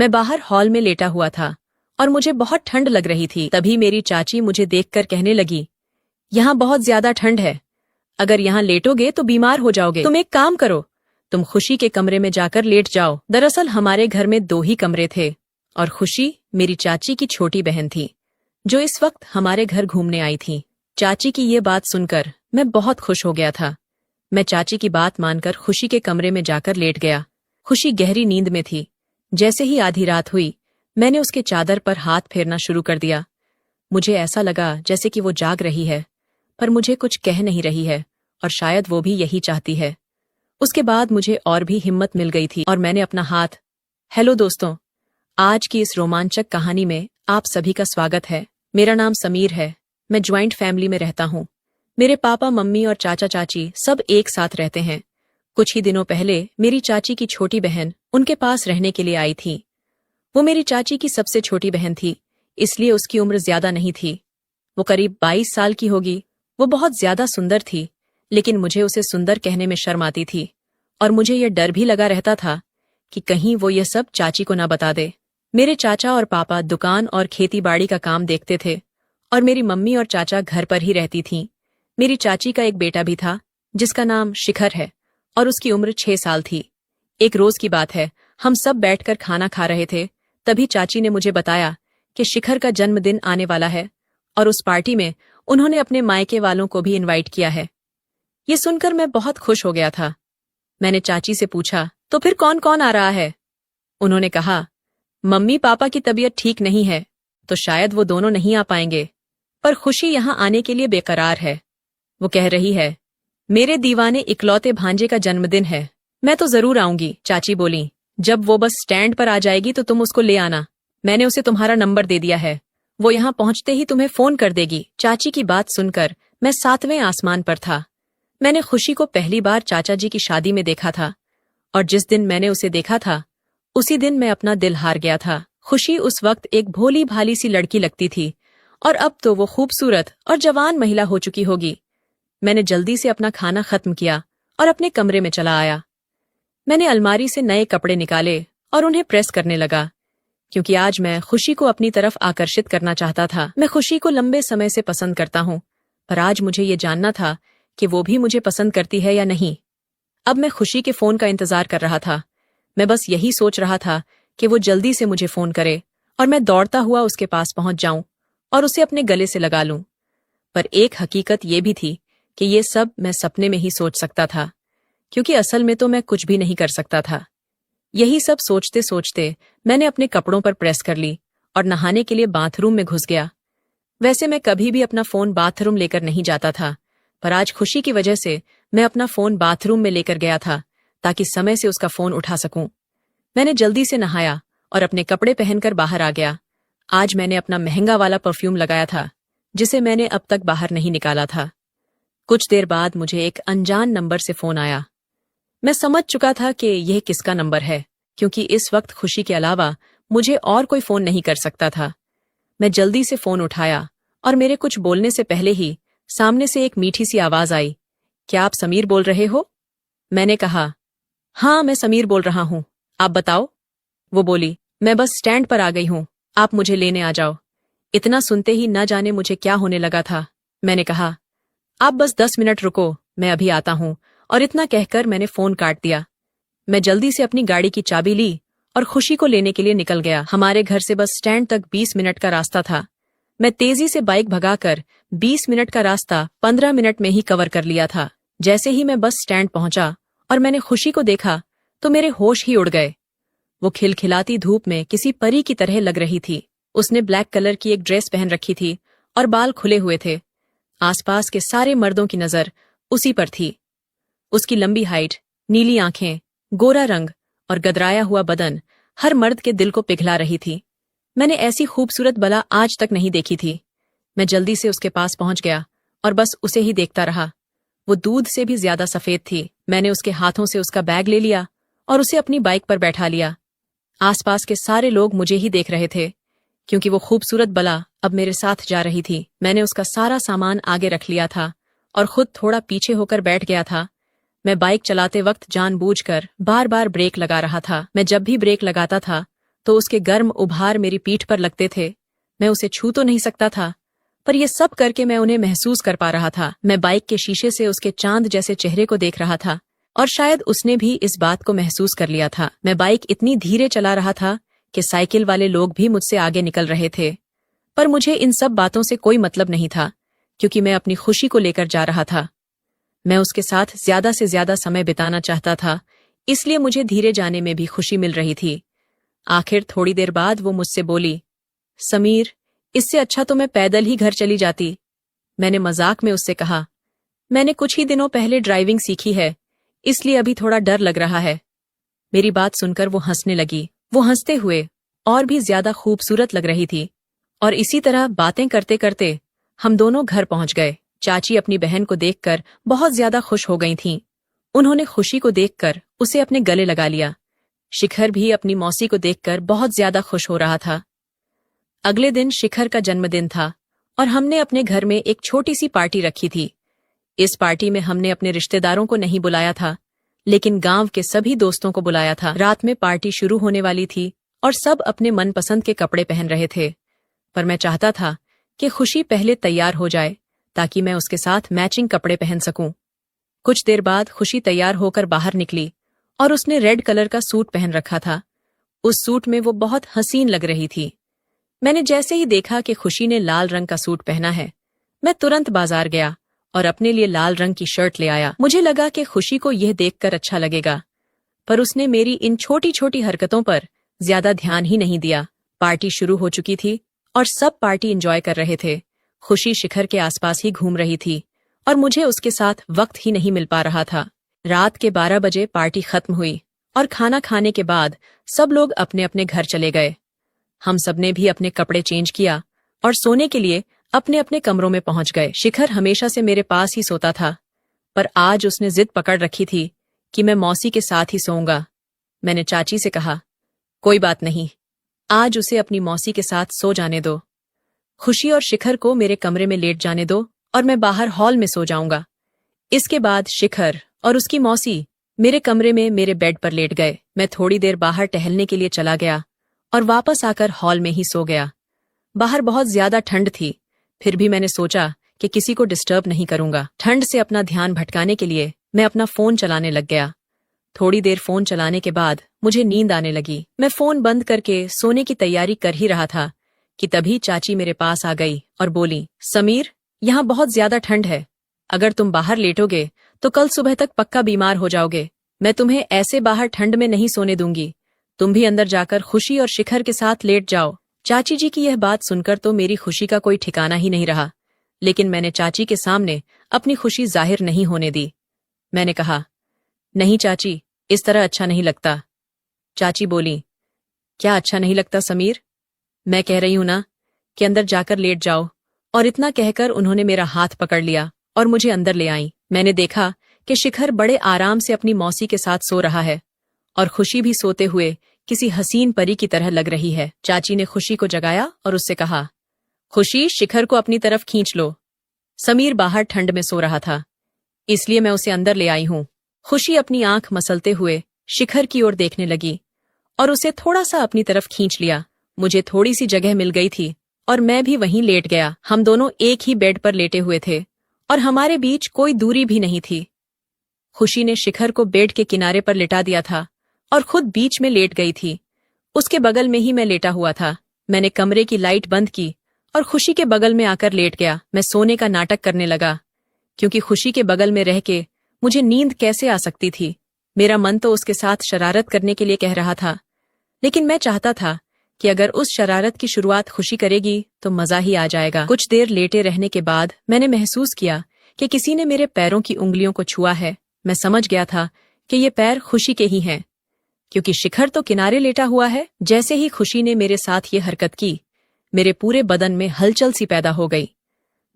मैं बाहर हॉल में लेटा हुआ था और मुझे बहुत ठंड लग रही थी। तभी मेरी चाची मुझे देखकर कहने लगी, यहाँ बहुत ज्यादा ठंड है, अगर यहाँ लेटोगे तो बीमार हो जाओगे। तुम एक काम करो, तुम खुशी के कमरे में जाकर लेट जाओ। दरअसल हमारे घर में 2 ही कमरे थे और खुशी मेरी चाची की छोटी बहन थी, जो इस वक्त हमारे घर घूमने आई थी। चाची की ये बात सुनकर मैं बहुत खुश हो गया था। मैं चाची की बात मानकर खुशी के कमरे में जाकर लेट गया। खुशी गहरी नींद में थी। जैसे ही आधी रात हुई, मैंने उसके चादर पर हाथ फेरना शुरू कर दिया। मुझे ऐसा लगा जैसे कि वो जाग रही है, पर मुझे कुछ कह नहीं रही है और शायद वो भी यही चाहती है। उसके बाद मुझे और भी हिम्मत मिल गई थी और मैंने अपना हाथ। हेलो दोस्तों, आज की इस रोमांचक कहानी में आप सभी का स्वागत है। मेरा नाम समीर है। मैं ज्वाइंट फैमिली में रहता हूँ। मेरे पापा, मम्मी और चाचा चाची सब एक साथ रहते हैं। कुछ ही दिनों पहले मेरी चाची की छोटी बहन उनके पास रहने के लिए आई थी। वो मेरी चाची की सबसे छोटी बहन थी, इसलिए उसकी उम्र ज्यादा नहीं थी। वो करीब 22 साल की होगी। वो बहुत ज्यादा सुंदर थी, लेकिन मुझे उसे सुंदर कहने में शर्म आती थी और मुझे यह डर भी लगा रहता था कि कहीं वो ये सब चाची को ना बता दे। मेरे चाचा और पापा दुकान और खेती बाड़ी का काम देखते थे और मेरी मम्मी और चाचा घर पर ही रहती थीं। मेरी चाची का एक बेटा भी था जिसका नाम शिखर है और उसकी उम्र 6 साल थी। एक रोज की बात है, हम सब बैठकर खाना खा रहे थे। तभी चाची ने मुझे बताया कि शिखर का जन्मदिन आने वाला है और उस पार्टी में उन्होंने अपने मायके वालों को भी इनवाइट किया है। ये सुनकर मैं बहुत खुश हो गया था। मैंने चाची से पूछा, तो फिर कौन कौन आ रहा है? उन्होंने कहा, मम्मी पापा की तबीयत ठीक नहीं है तो शायद वो दोनों नहीं आ पाएंगे, पर खुशी यहाँ आने के लिए बेकरार है। वो कह रही है, मेरे दीवाने इकलौते भांजे का जन्मदिन है, मैं तो जरूर आऊंगी। चाची बोली, जब वो बस स्टैंड पर आ जाएगी तो तुम उसको ले आना। मैंने उसे तुम्हारा नंबर दे दिया है, वो यहाँ पहुंचते ही तुम्हें फोन कर देगी। चाची की बात सुनकर मैं 7वें आसमान पर था। मैंने खुशी को पहली बार चाचा जी की शादी में देखा था और जिस दिन मैंने उसे देखा था उसी दिन मैं अपना दिल हार गया था। खुशी उस वक्त एक भोली भाली सी लड़की लगती थी और अब तो वो खूबसूरत और जवान महिला हो चुकी होगी। मैंने जल्दी से अपना खाना खत्म किया और अपने कमरे में चला आया। मैंने अलमारी से नए कपड़े निकाले और उन्हें प्रेस करने लगा, क्योंकि आज मैं खुशी को अपनी तरफ आकर्षित करना चाहता था। मैं खुशी को लंबे समय से पसंद करता हूँ, पर आज मुझे ये जानना था कि वो भी मुझे पसंद करती है या नहीं। अब मैं खुशी के फोन का इंतजार कर रहा था। मैं बस यही सोच रहा था कि वो जल्दी से मुझे फोन करे और मैं दौड़ता हुआ उसके पास पहुंच जाऊं और उसे अपने गले से लगा लूं। पर एक हकीकत ये भी थी कि ये सब मैं सपने में ही सोच सकता था, क्योंकि असल में तो मैं कुछ भी नहीं कर सकता था। यही सब सोचते सोचते मैंने अपने कपड़ों पर प्रेस कर ली और नहाने के लिए बाथरूम में घुस गया। वैसे मैं कभी भी अपना फोन बाथरूम लेकर नहीं जाता था, पर आज खुशी की वजह से मैं अपना फोन बाथरूम में लेकर गया था ताकि समय से उसका फोन उठा सकूं। मैंने जल्दी से नहाया और अपने कपड़े पहनकर बाहर आ गया। आज मैंने अपना महंगा वाला परफ्यूम लगाया था, जिसे मैंने अब तक बाहर नहीं निकाला था। कुछ देर बाद मुझे एक अनजान नंबर से फोन आया। मैं समझ चुका था कि यह किसका नंबर है, क्योंकि इस वक्त खुशी के अलावा मुझे और कोई फोन नहीं कर सकता था। मैं जल्दी से फोन उठाया और मेरे कुछ बोलने से पहले ही सामने से एक मीठी सी आवाज आई, क्या आप समीर बोल रहे हो? मैंने कहा, हाँ मैं समीर बोल रहा हूँ, आप बताओ। वो बोली, मैं बस स्टैंड पर आ गई हूँ, आप मुझे लेने आ जाओ। इतना सुनते ही न जाने मुझे क्या होने लगा था। मैंने कहा, आप बस 10 मिनट रुको, मैं अभी आता हूँ, और इतना कहकर मैंने फोन काट दिया। मैं जल्दी से अपनी गाड़ी की चाबी ली और खुशी को लेने के लिए निकल गया। हमारे घर से बस स्टैंड तक 20 मिनट का रास्ता था। मैं तेजी से बाइक भगाकर 20 मिनट का रास्ता 15 मिनट में ही कवर कर लिया था। जैसे ही मैं बस स्टैंड पहुंचा और मैंने खुशी को देखा तो मेरे होश ही उड़ गए। वो खिलखिलाती धूप में किसी परी की तरह लग रही थी। उसने ब्लैक कलर की एक ड्रेस पहन रखी थी और बाल खुले हुए थे। आसपास के सारे मर्दों की नजर उसी पर थी। उसकी लंबी हाइट, नीली आंखें, गोरा रंग और गदराया हुआ बदन हर मर्द के दिल को पिघला रही थी। मैंने ऐसी खूबसूरत बला आज तक नहीं देखी थी। मैं जल्दी से उसके पास पहुंच गया और बस उसे ही देखता रहा। वो दूध से भी ज्यादा सफेद थी। मैंने उसके हाथों से उसका बैग ले लिया और उसे अपनी बाइक पर बैठा लिया। आसपास के सारे लोग मुझे ही देख रहे थे, क्योंकि वो खूबसूरत बला अब मेरे साथ जा रही थी। मैंने उसका सारा सामान आगे रख लिया था और खुद थोड़ा पीछे होकर बैठ गया था। मैं बाइक चलाते वक्त जानबूझकर बार बार ब्रेक लगा रहा था। मैं जब भी ब्रेक लगाता था तो उसके गर्म उभार मेरी पीठ पर लगते थे। मैं उसे छू तो नहीं सकता था, पर यह सब करके मैं उन्हें महसूस कर पा रहा था। मैं बाइक के शीशे से उसके चांद जैसे चेहरे को देख रहा था और शायद उसने भी इस बात को महसूस कर लिया था। मैं बाइक इतनी धीरे चला रहा था कि साइकिल वाले लोग भी मुझसे आगे निकल रहे थे, पर मुझे इन सब बातों से कोई मतलब नहीं था, क्योंकि मैं अपनी खुशी को लेकर जा रहा था। मैं उसके साथ ज्यादा से ज्यादा समय बिताना चाहता था, इसलिए मुझे धीरे जाने में भी खुशी मिल रही थी। आखिर थोड़ी देर बाद वो मुझसे बोली, समीर, इससे अच्छा तो मैं पैदल ही घर चली जाती। मैंने मजाक में उससे कहा, मैंने कुछ ही दिनों पहले ड्राइविंग सीखी है, इसलिए अभी थोड़ा डर लग रहा है। मेरी बात सुनकर वो हंसने लगी। वो हंसते हुए और भी ज्यादा खूबसूरत लग रही थी, और इसी तरह बातें करते करते हम दोनों घर पहुंच गए। चाची अपनी बहन को देखकर बहुत ज्यादा खुश हो गई थीं। उन्होंने खुशी को देखकर उसे अपने गले लगा लिया। शिखर भी अपनी मौसी को देखकर बहुत ज्यादा खुश हो रहा था। अगले दिन शिखर का जन्मदिन था और हमने अपने घर में एक छोटी सी पार्टी रखी थी। इस पार्टी में हमने अपने रिश्तेदारों को नहीं बुलाया था, लेकिन गांव के सभी दोस्तों को बुलाया था। रात में पार्टी शुरू होने वाली थी और सब अपने मनपसंद के कपड़े पहन रहे थे, पर मैं चाहता था कि खुशी पहले तैयार हो जाए ताकि मैं उसके साथ मैचिंग कपड़े पहन सकूं। कुछ देर बाद खुशी तैयार होकर बाहर निकली और उसने रेड कलर का सूट पहन रखा था। उस सूट में वो बहुत हसीन लग रही थी। मैंने जैसे ही देखा कि खुशी ने लाल रंग का सूट पहना है, मैं तुरंत बाजार गया और अपने लिए लाल रंग की शर्ट ले आया। मुझे लगा कि खुशी को यह देखकर अच्छा लगेगा, पर उसने मेरी इन छोटी छोटी हरकतों पर ज्यादा ध्यान ही नहीं दिया। पार्टी शुरू हो चुकी थी और सब पार्टी एंजॉय कर रहे थे। खुशी शिखर के आसपास ही घूम रही थी और मुझे उसके साथ वक्त ही नहीं मिल पा रहा था। रात के 12 बजे पार्टी खत्म हुई और खाना खाने के बाद सब लोग अपने अपने घर चले गए। हम सबने भी अपने कपड़े चेंज किया और सोने के लिए अपने अपने कमरों में पहुंच गए। शिखर हमेशा से मेरे पास ही सोता था, पर आज उसने जिद पकड़ रखी थी कि मैं मौसी के साथ ही सोऊंगा। मैंने चाची से कहा, कोई बात नहीं, आज उसे अपनी मौसी के साथ सो जाने दो। खुशी और शिखर को मेरे कमरे में लेट जाने दो और मैं बाहर हॉल में सो जाऊंगा। इसके बाद शिखर और उसकी मौसी मेरे कमरे में मेरे बेड पर लेट गए। मैं थोड़ी देर बाहर टहलने के लिए चला गया और वापस आकर हॉल में ही सो गया। बाहर बहुत ज्यादा ठंड थी, फिर भी मैंने सोचा कि किसी को डिस्टर्ब नहीं करूंगा। ठंड से अपना ध्यान भटकाने के लिए मैं अपना फोन चलाने लग गया। थोड़ी देर फोन चलाने के बाद मुझे नींद आने लगी। मैं फोन बंद करके सोने की तैयारी कर ही रहा था कि तभी चाची मेरे पास आ गई और बोली, समीर, यहाँ बहुत ज्यादा ठंड है। अगर तुम बाहर लेटोगे तो कल सुबह तक पक्का बीमार हो जाओगे। मैं तुम्हें ऐसे बाहर ठंड में नहीं सोने दूंगी। तुम भी अंदर जाकर खुशी और शिखर के साथ लेट जाओ। चाची जी की यह बात सुनकर तो मेरी खुशी का कोई ठिकाना ही नहीं रहा, लेकिन मैंने चाची के सामने अपनी खुशी जाहिर नहीं होने दी। मैंने कहा, नहीं चाची, इस तरह अच्छा नहीं लगता। चाची बोली, क्या अच्छा नहीं लगता समीर? मैं कह रही हूं ना कि अंदर जाकर लेट जाओ। और इतना कहकर उन्होंने मेरा हाथ पकड़ लिया और मुझे अंदर ले आई। मैंने देखा कि शिखर बड़े आराम से अपनी मौसी के साथ सो रहा है और खुशी भी सोते हुए किसी हसीन परी की तरह लग रही है। चाची ने खुशी को जगाया और उससे कहा, खुशी, शिखर को अपनी तरफ खींच लो। समीर बाहर ठंड में सो रहा था, इसलिए मैं उसे अंदर ले आई हूं। खुशी अपनी आंख मसलते हुए शिखर की ओर देखने लगी और उसे थोड़ा सा अपनी तरफ खींच लिया। मुझे थोड़ी सी जगह मिल गई थी और मैं भी वहीं लेट गया। हम दोनों एक ही बेड पर लेटे हुए थे और हमारे बीच कोई दूरी भी नहीं थी। खुशी ने शिखर को बेड के किनारे पर लिटा दिया था और खुद बीच में लेट गई थी। उसके बगल में ही मैं लेटा हुआ था। मैंने कमरे की लाइट बंद की और खुशी के बगल में आकर लेट गया। मैं सोने का नाटक करने लगा, क्योंकि खुशी के बगल में रह के मुझे नींद कैसे आ सकती थी। मेरा मन तो उसके साथ शरारत करने के लिए कह रहा था, लेकिन मैं चाहता था कि अगर उस शरारत की शुरुआत खुशी करेगी तो मजा ही आ जाएगा। कुछ देर लेटे रहने के बाद मैंने महसूस किया कि किसी ने मेरे पैरों की उंगलियों को छुआ है। मैं समझ गया था कि ये पैर खुशी के ही हैं, क्योंकि शिखर तो किनारे लेटा हुआ है। जैसे ही खुशी ने मेरे साथ ये हरकत की, मेरे पूरे बदन में हलचल सी पैदा हो गई।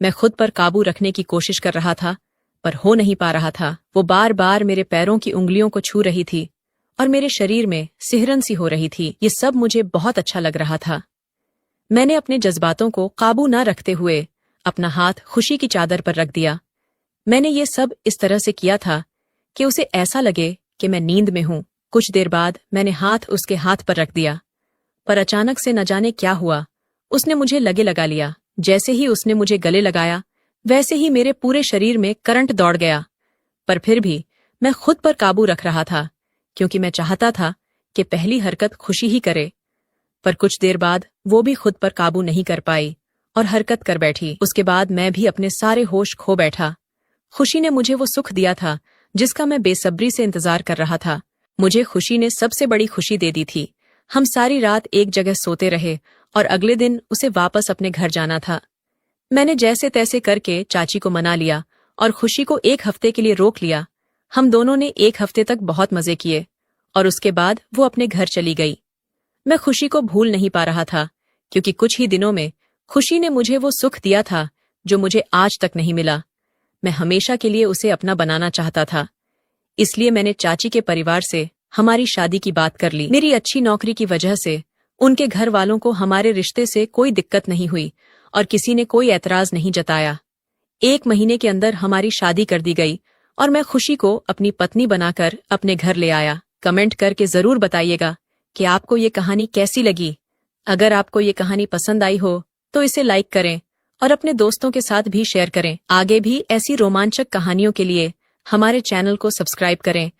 मैं खुद पर काबू रखने की कोशिश कर रहा था, पर हो नहीं पा रहा था। वो बार बार मेरे पैरों की उंगलियों को छू रही थी और मेरे शरीर में सिहरन सी हो रही थी। ये सब मुझे बहुत अच्छा लग रहा था। मैंने अपने जज्बातों को काबू न रखते हुए अपना हाथ खुशी की चादर पर रख दिया। मैंने ये सब इस तरह से किया था कि उसे ऐसा लगे कि मैं नींद में हूं। कुछ देर बाद मैंने हाथ उसके हाथ पर रख दिया। पर अचानक से न जाने क्या हुआ, उसने मुझे लगे लगा लिया। जैसे ही उसने मुझे गले लगाया, वैसे ही मेरे पूरे शरीर में करंट दौड़ गया। पर फिर भी मैं खुद पर काबू रख रहा था, क्योंकि मैं चाहता था कि पहली हरकत खुशी ही करे। पर कुछ देर बाद वो भी खुद पर काबू नहीं कर पाई और हरकत कर बैठी। उसके बाद मैं भी अपने सारे होश खो बैठा। खुशी ने मुझे वो सुख दिया था जिसका मैं बेसब्री से इंतजार कर रहा था। मुझे खुशी ने सबसे बड़ी खुशी दे दी थी। हम सारी रात एक जगह सोते रहे और अगले दिन उसे वापस अपने घर जाना था। मैंने जैसे तैसे करके चाची को मना लिया और खुशी को 1 हफ्ते के लिए रोक लिया। हम दोनों ने 1 हफ्ते तक बहुत मजे किए और उसके बाद वो अपने घर चली गई। मैं खुशी को भूल नहीं पा रहा था, क्योंकि कुछ ही दिनों में खुशी ने मुझे वो सुख दिया था जो मुझे आज तक नहीं मिला। मैं हमेशा के लिए उसे अपना बनाना चाहता था। इसलिए मैंने चाची के परिवार से हमारी शादी की बात कर ली। मेरी अच्छी नौकरी की वजह से उनके घर वालों को हमारे रिश्ते से कोई दिक्कत नहीं हुई और किसी ने कोई ऐतराज नहीं जताया। 1 महीने के अंदर हमारी शादी कर दी गई और मैं खुशी को अपनी पत्नी बनाकर अपने घर ले आया। कमेंट करके जरूर बताइएगा कि आपको ये कहानी कैसी लगी। अगर आपको ये कहानी पसंद आई हो तो इसे लाइक करें और अपने दोस्तों के साथ भी शेयर करें। आगे भी ऐसी रोमांचक कहानियों के लिए हमारे चैनल को सब्सक्राइब करें